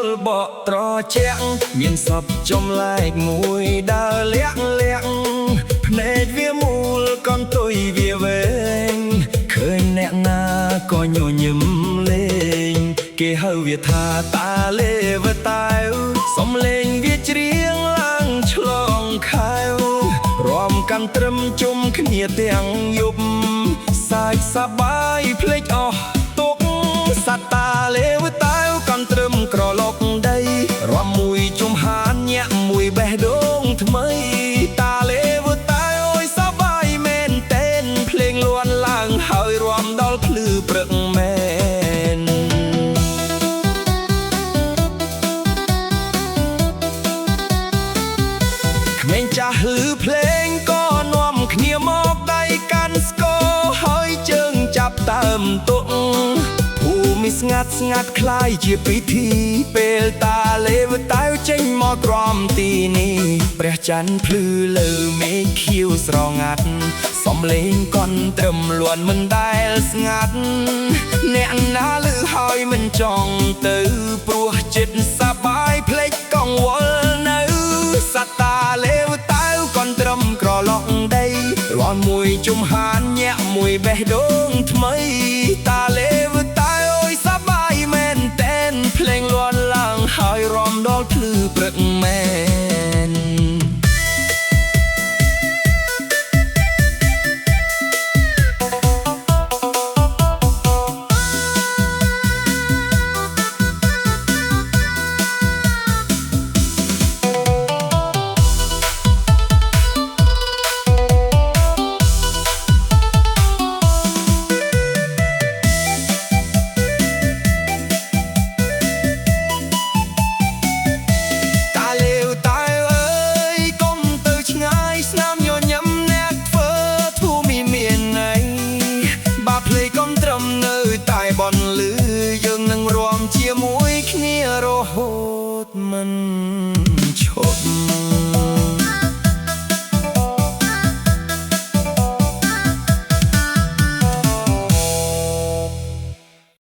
ល់បកត្រជាក់មានសពចំលែកមួយដើរលាក់ភ្នែកវាមូលកន្ទុយវាវែងឃើញអ្នកណាក៏ញញឹមលេងគេហៅវាថាតាលេវតាវសំលេងវាច្រៀងឡើងឆ្លងខែវរំកាន់ត្រឹមជុំគ្នាទាំងយប់សាច់សប្បាយភ្លេចអស់ទុកសត្វតាលេវតាវកាន់ត្រឹមក្រឡុកដីរំមួយជុំហានញាក់មួយបេះដូងថ្មីតាលេវតាវអើយសប្បាយមែនតែនភ្លេងលួនឡើងហើយរំដល់ភ្លឺព្រឹកមែនក្មេងចាស់ឮភ្លេងក៏នាំគ្នាមកដៃកាន់ស្គរហើយជើងចាប់ដើមទុកភូមិស្ងាត់คล้ายជាពិធីពេលតាលេវតាវចេញមកក្រំទីនេះព្រះច័ន្ទភ្លឺលើមេឃខៀវស្រងាត់សំលេងកន់ត្រឹមលួនមិនដែលស្ងាត់អ្នកណាឮហើយមិនចង់ទៅព្រោះចិត្តសប្បាយភ្លេចកង្វល់នៅសត្វតាលេវតាវកន់ត្រឹមក្រឡុកដីរាល់មួយជុំហានញាក់មួយបេះដូងថ្មីតាលេវតាវអើយសប្បាយមែនតែនភ្លេងលួនឡើងហើយរំដល់ភ្លឺព្រឹកមែនបនលឺយើងនឹងរួមជាមួយគ្នារហូតមិន